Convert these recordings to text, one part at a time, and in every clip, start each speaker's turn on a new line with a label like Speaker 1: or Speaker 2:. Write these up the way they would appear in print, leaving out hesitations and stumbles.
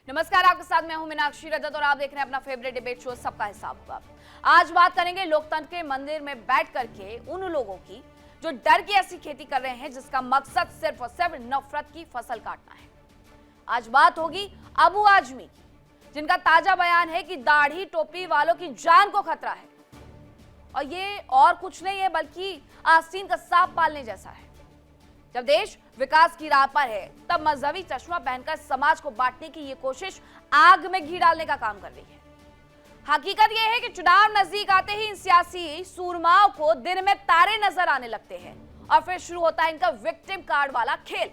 Speaker 1: नमस्कार, आपके साथ मैं हूं मीनाक्षी रजत और आप देख रहे हैं अपना फेवरेट डिबेट शो सबका हिसाब होगा। आज बात करेंगे लोकतंत्र के मंदिर में बैठ करके उन लोगों की जो डर की ऐसी खेती कर रहे हैं जिसका मकसद सिर्फ और सिर्फ नफरत की फसल काटना है। आज बात होगी अबू आजमी की, जिनका ताजा बयान है कि दाढ़ी टोपी वालों की जान को खतरा है और ये और कुछ नहीं है बल्कि आस्तीन का सांप पालने जैसा है। जब देश विकास की राह पर है तब मजहबी चश्मा पहनकर समाज को बांटने की ये कोशिश आग में घी डालने का काम कर रही है। हकीकत यह है कि चुनाव नजदीक आते ही इन सियासी सूरमाओं को दिन में तारे नजर आने लगते हैं और फिर शुरू होता है इनका विक्टिम कार्ड वाला खेल।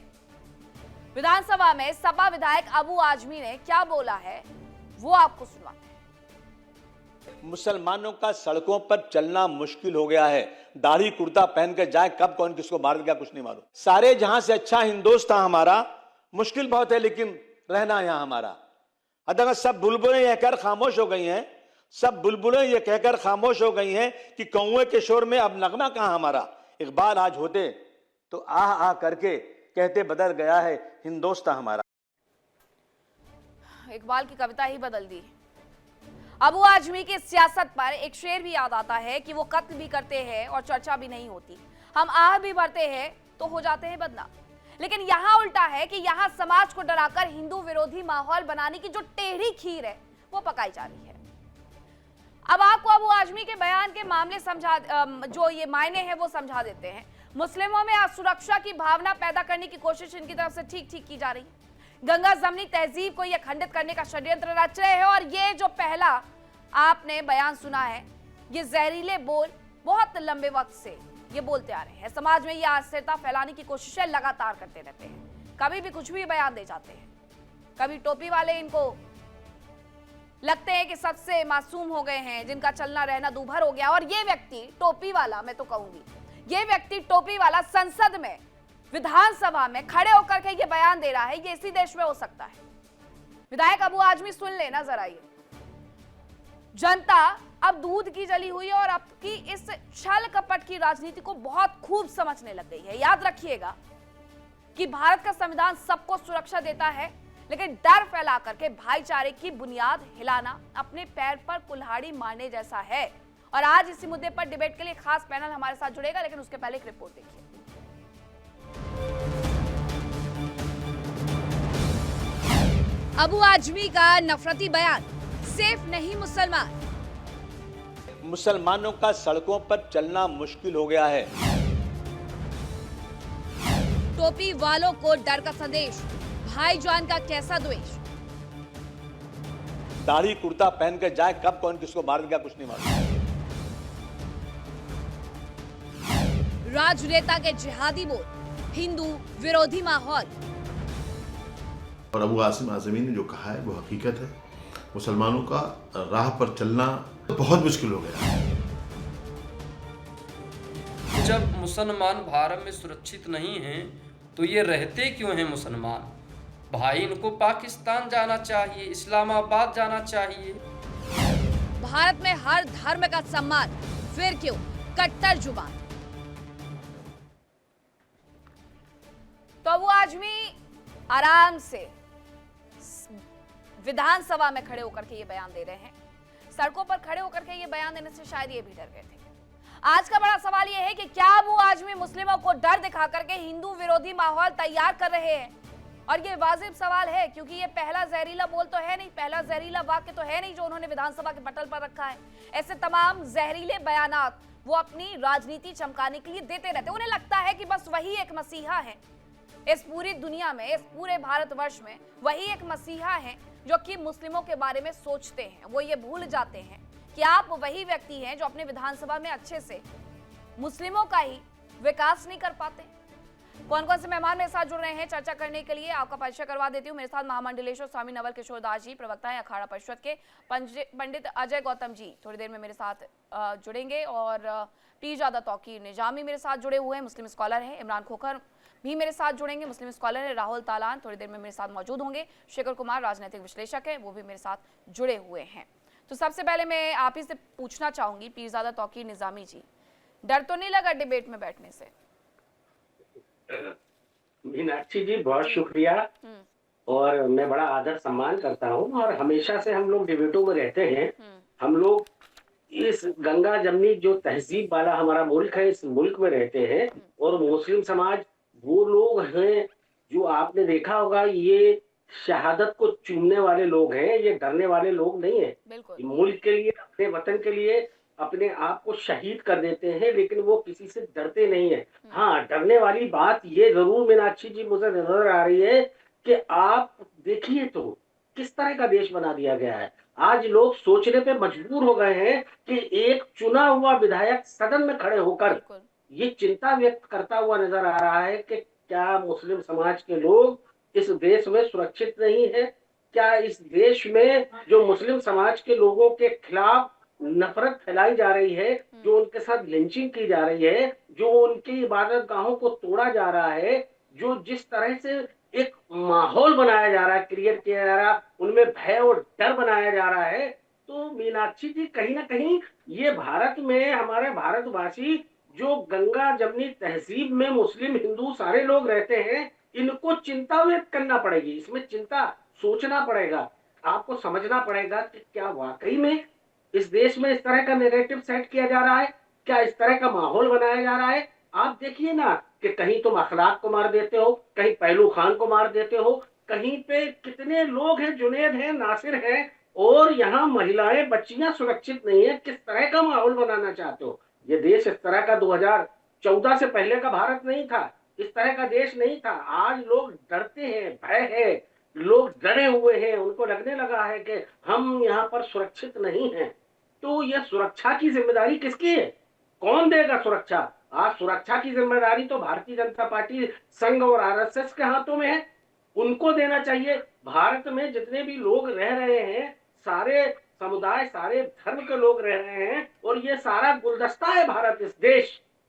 Speaker 1: विधानसभा में सपा विधायक अबू आजमी ने क्या बोला है वो आपको सुनाते हैं।
Speaker 2: मुसलमानों का सड़कों पर चलना मुश्किल हो गया है। दाढ़ी कुर्ता पहन के जाए कब कौन किसको मार देगा कुछ नहीं मालूम। सारे जहां से अच्छा हिंदुस्तान हमारा, मुश्किल बहुत है लेकिन रहना यहां हमारा। अगर सब बुलबुलें यह कहकर खामोश हो गई हैं, सब बुलबुलें ये कहकर खामोश हो गई हैं कि कौए के शोर में अब नगमा कहां हमारा। इकबाल आज होते तो आह आह करके कहते बदल गया है हिंदुस्तान हमारा।
Speaker 1: इकबाल की कविता ही बदल दी। अबू आजमी की सियासत पर एक शेर भी याद आता है कि वो कत्ल भी करते हैं और चर्चा भी नहीं होती, हम आह भी भरते हैं तो हो जाते हैं बदनाम। लेकिन यहाँ उल्टा है कि यहाँ समाज को डराकर हिंदू विरोधी माहौल बनाने की जो टेढ़ी खीर है वो पकाई जा रही है। अब आपको अबू आजमी के बयान के मामले जो ये मायने हैं वो समझा देते हैं। मुस्लिमों में असुरक्षा की भावना पैदा करने की कोशिश इनकी तरफ से ठीक की जा रही है। गंगा जमनी तहजीब को यह खंडित करने का षड्यंत्र रच रहे हैं और ये जो पहला आपने बयान सुना है, ये जहरीले बोल बहुत लंबे वक्त से ये बोलते आ रहे हैं। समाज में ये अस्थिरता फैलाने की कोशिशें लगातार करते रहते हैं। कभी भी कुछ भी बयान दे जाते हैं। कभी टोपी वाले इनको लगते हैं कि सबसे मासूम हो गए हैं, जिनका चलना रहना दूभर हो गया। और ये व्यक्ति टोपी वाला, मैं तो कहूंगी ये व्यक्ति टोपी वाला संसद में विधानसभा में खड़े होकर के ये बयान दे रहा है, ये इसी देश में हो सकता है। विधायक अबू आजमी सुन लेना जरा, ये जनता अब दूध की जली हुई है और अब की इस छल कपट की राजनीति को बहुत खूब समझने लग गई है। याद रखिएगा कि भारत का संविधान सबको सुरक्षा देता है, लेकिन डर फैला करके भाईचारे की बुनियाद हिलाना अपने पैर पर कुल्हाड़ी मारने जैसा है। और आज इसी मुद्दे पर डिबेट के लिए खास पैनल हमारे साथ जुड़ेगा, लेकिन उसके पहले एक रिपोर्ट देखिए। अबू आजमी का नफरती बयान, सेफ नहीं मुसलमान।
Speaker 2: मुसलमानों का सड़कों पर चलना मुश्किल हो गया है।
Speaker 1: टोपी वालों को डर का संदेश, भाईजान का कैसा द्वेष।
Speaker 2: दाढ़ी कुर्ता पहन के जाए कब कौन किसको मार देगा कुछ नहीं मालूम।
Speaker 1: राजनेता के जिहादी बोल, हिंदू विरोधी माहौल।
Speaker 3: और अबू आजमी ने जो कहा है वो हकीकत है। मुसलमानों का राह पर चलना बहुत मुश्किल हो गया है।
Speaker 4: जब मुसलमान भारत में सुरक्षित नहीं हैं तो ये रहते क्यों हैं मुसलमान? भाई इनको पाकिस्तान जाना चाहिए, इस्लामाबाद जाना चाहिए।
Speaker 1: भारत में हर धर्म का सम्मान, फिर क्यों कट्टर जुबान। तो अबू आजमी आराम से विधानसभा में खड़े होकर के ये बयान दे रहे हैं। सड़कों पर खड़े होकर के ये बयान देने से शायद ये भी डर गए थे। आज का बड़ा सवाल ये है कि क्या अबू आजमी मुस्लिमों को डर दिखा करके हिंदू विरोधी माहौल तैयार कर रहे हैं? और ये वाजिब सवाल है क्योंकि ये पहला जहरीला बोल तो है नहीं, पहला जहरीला वाक्य तो है नहीं जो उन्होंने विधानसभा के पटल पर रखा है। ऐसे तमाम जहरीले बयानात वो अपनी राजनीति चमकाने के लिए देते रहते। उन्हें लगता है कि बस वही एक मसीहा है इस पूरी दुनिया में, इस पूरे भारतवर्ष में वही एक मसीहा है जो कि मुस्लिमों के बारे में सोचते हैं। वो ये भूल जाते हैं कि आप वही व्यक्ति हैं जो अपने विधानसभा में अच्छे से मुस्लिमों का ही विकास नहीं कर पाते। कौन कौन से मेहमान मेरे साथ जुड़ रहे हैं चर्चा करने के लिए आपका परिचय करवा देती हूँ। मेरे साथ महामंडलेश्वर स्वामी नवल किशोर दास जी, प्रवक्ता है अखाड़ा परिषद के। पंडित अजय गौतम जी थोड़ी देर में मेरे साथ जुड़ेंगे और पीरजादा तौकीर निजामी मेरे साथ जुड़े हुए हैं, मुस्लिम स्कॉलर हैं। इमरान खोखर भी मेरे साथ जुड़ेंगे, मुस्लिम स्कॉलर है। राहुल तालान थोड़ी देर में मेरे साथ मौजूद होंगे। शेखर कुमार राजनीतिक विश्लेषक है, वो भी मेरे साथ जुड़े हुए हैं। तो सबसे पहले मैं आप ही से पूछना चाहूंगी, पीरजादा तौकीर निजामी जी, डर तो नहीं लगा डिबेट में बैठने से?
Speaker 5: मीनाक्षी जी बहुत शुक्रिया। और मैं बड़ा आदर सम्मान करता हूँ और हमेशा से हम लोग डिबेटों में रहते हैं। हम लोग इस गंगा जमनी जो तहजीब वाला हमारा मुल्क है, इस मुल्क में रहते हैं और मुस्लिम समाज वो लोग हैं जो आपने देखा होगा, ये शहादत को चूमने वाले लोग हैं, ये डरने वाले लोग नहीं है।
Speaker 1: बिल्कुल।
Speaker 5: मुल्क के लिए, अपने वतन के लिए अपने आप को शहीद कर देते हैं, लेकिन वो किसी से डरते नहीं है। हाँ, डरने वाली बात ये जरूर मीनाक्षी जी मुझे नजर आ रही है कि आप देखिए तो किस तरह का देश बना दिया गया है। आज लोग सोचने पे मजबूर हो गए हैं कि एक चुना हुआ विधायक सदन में खड़े होकर
Speaker 1: बिल्कुल।
Speaker 5: ये चिंता व्यक्त करता हुआ नजर आ रहा है कि क्या मुस्लिम समाज के लोग इस देश में सुरक्षित नहीं है? क्या इस देश में जो मुस्लिम समाज के लोगों के खिलाफ नफरत फैलाई जा रही है, जो उनके साथ लिंचिंग की जा रही है, जो उनकी इबादत गाहों को तोड़ा जा रहा है, जो जिस तरह से एक माहौल बनाया जा रहा है, क्रिएट किया जा रहा है, उनमें भय और डर बनाया जा रहा है, तो मीनाक्षी जी कहीं ना कहीं ये भारत में हमारे भारतवासी जो गंगा जमनी तहजीब में मुस्लिम हिंदू सारे लोग रहते हैं, इनको चिंता व्यक्त करना पड़ेगी। इसमें चिंता सोचना पड़ेगा, आपको समझना पड़ेगा कि क्या वाकई में इस देश में इस तरह का नैरेटिव सेट किया जा रहा है, क्या इस तरह का माहौल बनाया जा रहा है। आप देखिए ना कि कहीं तुम अखलाक को मार देते हो, कहीं पहलू खान को मार देते हो, कहीं पे कितने लोग हैं, जुनेद हैं, नासिर हैं, और यहाँ महिलाएं बच्चियां सुरक्षित नहीं है। किस तरह का माहौल बनाना चाहते हो? ये देश इस तरह का 2014 से पहले का भारत नहीं था, इस तरह का देश नहीं था। आज लोग डरते हैं, भय है, लोग डरे हुए हैं, उनको लगने लगा है कि हम यहाँ पर सुरक्षित नहीं हैं। तो यह सुरक्षा की जिम्मेदारी किसकी है? कौन देगा सुरक्षा? आज सुरक्षा की जिम्मेदारी तो भारतीय जनता पार्टी, संघ और आरएसएस के हाथों में है, उनको देना चाहिए। भारत में जितने भी लोग रह रहे हैं, सारे समुदाय, सारे धर्म के लोग रह रहे हैं, और ये सारा गुलदस्ता है भारत।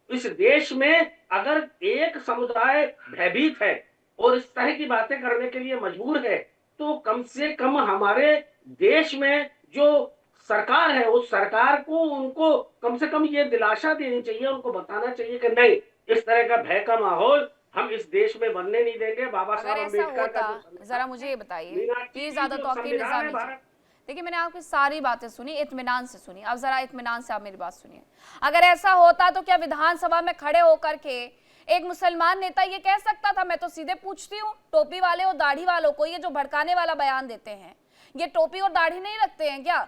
Speaker 5: इस देश में अगर एक समुदाय भयभीत है और इस तरह की बातें करने के लिए मजबूर है, तो कम से कम हमारे देश में जो सरकार है, उस सरकार को उनको कम से कम ये दिलासा देनी चाहिए, उनको बताना चाहिए कि नहीं, इस तरह का भय का माहौल हम इस देश में बनने नहीं देंगे। बाबा
Speaker 1: अगर
Speaker 5: साहब
Speaker 1: ऐसा
Speaker 5: अम्बेडकर का
Speaker 1: होता, जरा मुझे ये बताइए,
Speaker 5: मीनाक्षी
Speaker 1: ये
Speaker 5: जी,
Speaker 1: ज्यादा
Speaker 5: जो
Speaker 1: तौकीर
Speaker 5: संविधान है
Speaker 1: निजामी जी,
Speaker 5: भारत।
Speaker 1: देखिए मैंने आपकी सारी बातें सुनी, इत्मीनान से सुनी। अब जरा इत्मीनान से आप मेरी बात सुनिए। अगर ऐसा होता तो क्या विधानसभा में खड़े होकर के एक मुसलमान नेता ये कह सकता था? मैं तो सीधे पूछती हूँ, टोपी वाले और दाढ़ी वालों को ये जो भड़काने वाला बयान देते हैं, ये टोपी और दाढ़ी नहीं रखते हैं क्या?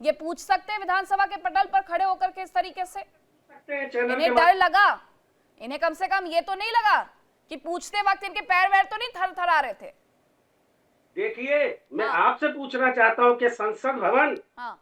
Speaker 1: ये पूछ सकते हैं विधानसभा के पटल पर खड़े होकर के इस तरीके से? इन्हें डर लगा? इन्हें कम से कम ये तो नहीं लगा कि पूछते वक्त इनके पैर वैर तो नहीं थर थर आ रहे थे?
Speaker 5: देखिए, मैं आपसे पूछना चाहता हूँ कि संसद भवन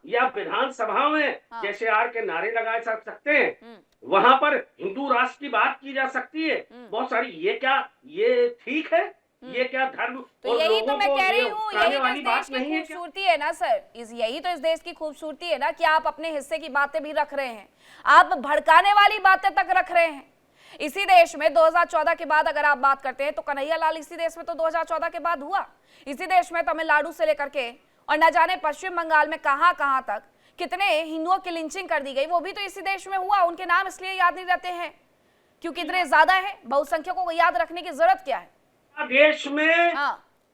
Speaker 5: या विधानसभा में जैसे आर के नारे लगाए जा सकते हैं, वहां पर हिंदू राष्ट्र की बात की जा सकती है बहुत सारी। ये क्या, ये ठीक है? ये क्या धर्म
Speaker 1: तो
Speaker 5: और
Speaker 1: यही
Speaker 5: लोगों
Speaker 1: तो मैं
Speaker 5: को
Speaker 1: कह रही
Speaker 5: ये
Speaker 1: हूँ,
Speaker 5: उकसाने
Speaker 1: यही तो
Speaker 5: वाली
Speaker 1: इस
Speaker 5: बात
Speaker 1: देश की
Speaker 5: नहीं है क्या?
Speaker 1: खूबसूरती है ना सर, यही तो इस देश की खूबसूरती है ना कि आप अपने हिस्से की बातें भी रख रहे हैं, आप भड़काने वाली बातें तक रख रहे हैं। इसी देश में 2014 के बाद अगर आप बात करते हैं तो कन्हैया लाल इसी देश में तो 2014 के बाद हुआ। इसी देश में तमिलनाडु से लेकर के और न जाने पश्चिम बंगाल में कहां कहां तक कितने हिंदुओं की लिंचिंग कर दी गई, वो भी तो इसी देश में हुआ। उनके नाम इसलिए याद नहीं रहते हैं क्योंकि इतने ज्यादा है, बहुसंख्यकों को याद रखने की जरूरत क्या है?
Speaker 5: देश में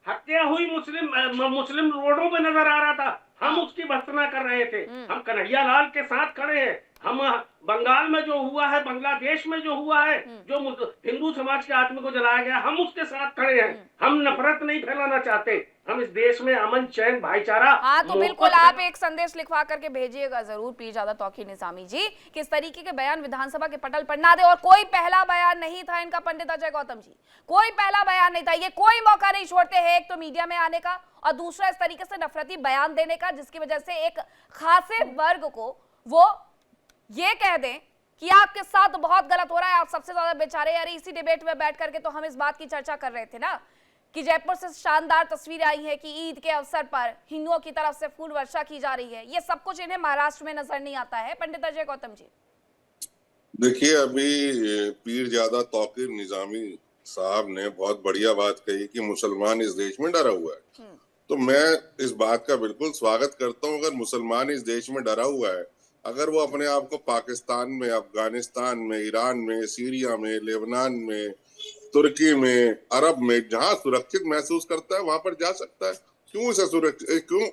Speaker 5: हत्या हुई मुस्लिम रोडों पे नजर आ रहा था, हम उसकी भर्त्सना कर रहे थे। हम कन्हैया लाल के साथ खड़े हैं। हम बंगाल में जो हुआ है, बांग्लादेश में जो हुआ है, जो हिंदू समाज के आत्मा को जलाया गया, हम उसके साथ खड़े हैं। हम नफरत नहीं फैलाना चाहते, हम इस देश में अमन, चैन, भाईचारा।
Speaker 1: हाँ तो बिल्कुल आप एक संदेश लिखवा करके भेजिएगा जरूर पीरजादा तौकीर निजामी जी, किस तरीके के बयान विधानसभा के पटल पर ना दे। और कोई पहला बयान नहीं था इनका पंडित अजय गौतम जी, कोई पहला बयान नहीं था। ये कोई मौका नहीं छोड़ते हैं, एक तो मीडिया में आने का और दूसरा इस तरीके से नफरती बयान देने का, जिसकी वजह से एक खासे वर्ग को वो ये कह दें कि आपके साथ बहुत गलत हो रहा है, आप सबसे ज्यादा बेचारे। यार इसी डिबेट में बैठ करके तो हम इस बात की चर्चा कर रहे थे ना कि जयपुर से शानदार तस्वीरें आई है कि ईद के अवसर पर हिंदुओं की तरफ से फूल वर्षा की जा रही है। ये सब कुछ इन्हें महाराष्ट्र में नजर नहीं आता है। पंडित अजय गौतम जी
Speaker 6: देखिए, अभी पीरजादा तौकीर निजामी साहब ने बहुत बढ़िया बात कही कि मुसलमान इस देश में डरा हुआ है। तो मैं इस बात का बिल्कुल स्वागत करता हूँ। अगर मुसलमान इस देश में डरा हुआ है, अगर वो अपने आप को पाकिस्तान में, अफगानिस्तान में, ईरान में, सीरिया में, लेबनान में तुर्की में, अरब में, जहां सुरक्षित महसूस करता है वहां पर जा सकता है। क्यों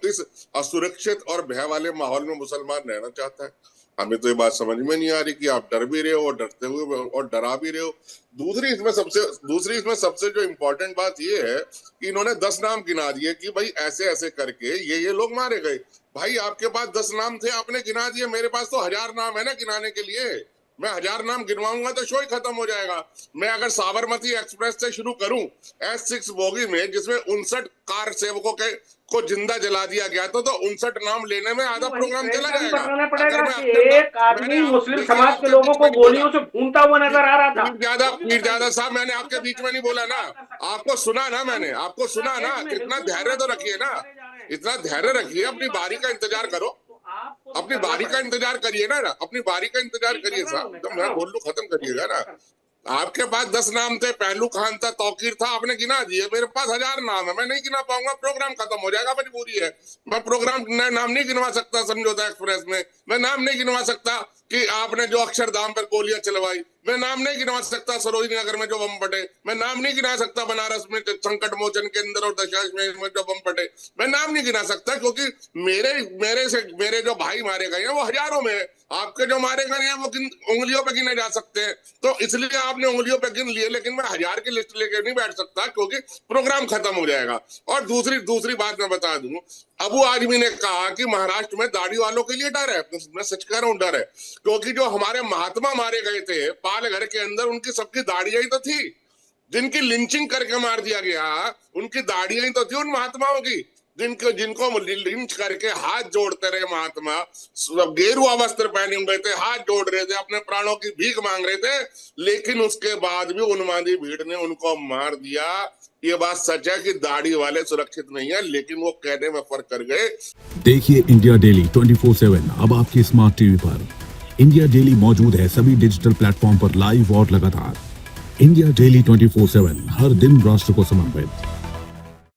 Speaker 6: इस असुरक्षित और भय वाले माहौल में मुसलमान रहना चाहता है? हमें तो ये बात समझ में नहीं आ रही कि आप डर भी रहे हो और डरते हुए और डरा भी रहे हो। दूसरी इसमें सबसे जो इम्पोर्टेंट बात ये है कि इन्होंने 10 नाम गिना दिए कि भाई ऐसे ऐसे करके ये लोग मारे गए। भाई आपके पास 10 नाम थे, आपने गिना दिए, मेरे पास तो 1000 नाम है ना गिनाने के लिए। मैं 1000 नाम गिनवाऊंगा तो शो ही खत्म हो जाएगा। मैं अगर साबरमती एक्सप्रेस से शुरू करूं S6 बोगी में, जिसमें 59 कार सेवकों को जिंदा जला दिया गया तो 59 नाम लेने में आधा प्रोग्राम चला जाएगा।
Speaker 5: बताना पड़ेगा कि एक आदमी मुस्लिम समाज के लोगों को गोलियों से भूनता हुआ नजर आ रहा था।
Speaker 6: पीरजादा साहब, मैंने आपके बीच में नहीं बोला ना, आपको सुना ना, मैंने आपको सुना ना। इतना धैर्य तो रखिए ना, इतना धैर्य रखिए, अपनी बारी का इंतजार करो, अपनी बारी का इंतजार करिए ना, अपनी बारी का इंतजार करिए साहब। तो मैं बोल लूं, खत्म करिएगा ना। आपके पास 10 नाम थे, पहलू खान था, तौकीर था, आपने गिना दिए। मेरे पास 1000 नाम है, मैं नहीं गिना पाऊंगा, प्रोग्राम खत्म हो जाएगा, मजबूरी है। मैं प्रोग्राम नाम नहीं गिनवा सकता समझौता एक्सप्रेस में, मैं नाम नहीं गिनवा सकता कि आपने जो अक्षरधाम पर गोलियां चलवाई, मैं नाम नहीं गिनवा सकता सरोजनी नगर में जो बम फटे, मैं नाम नहीं गिना सकता बनारस में संकट मोचन के अंदर और दशाश्वमेध में जो बम फटे, मैं नाम नहीं गिना सकता, क्योंकि मेरे जो भाई मारे गए हैं वो हजारों में है। आपके जो मारे गए हैं वो उंगलियों पे गिने जा सकते हैं, तो इसलिए आपने उंगलियों पे गिन लिए, लेकिन मैं 1000 की लिस्ट लेकर नहीं बैठ सकता क्योंकि प्रोग्राम खत्म हो जाएगा। और दूसरी बात मैं बता दूं, अबू आजमी ने कहा कि महाराष्ट्र में दाढ़ी वालों के लिए डर है। मैं सच कह रहा हूं, डर है, क्योंकि जो हमारे महात्मा मारे गए थे पाल घर के अंदर, उनकी सबकी दाढ़ियां ही तो थी। जिनकी लिंचिंग करके मार दिया गया उनकी दाढ़ियां ही तो थी उन महात्माओं की, जिनको लिंच करके हाथ जोड़ते रहे महात्मा, गेरुआ वस्त्र पहने हुए थे, हाथ जोड़ रहे थे, अपने प्राणों की भीख मांग रहे थे, लेकिन उसके बाद भी उन्मादी भीड़ ने उनको मार दिया। ये बात सच है कि दाढ़ी वाले सुरक्षित नहीं है, लेकिन वो कहने में फर्क कर गए।
Speaker 7: देखिए इंडिया डेली 24/7 अब आपकी स्मार्ट टीवी पर। इंडिया डेली मौजूद है सभी डिजिटल प्लेटफॉर्म पर लाइव और लगातार। इंडिया डेली 24/7 हर दिन राष्ट्र को समर्पित।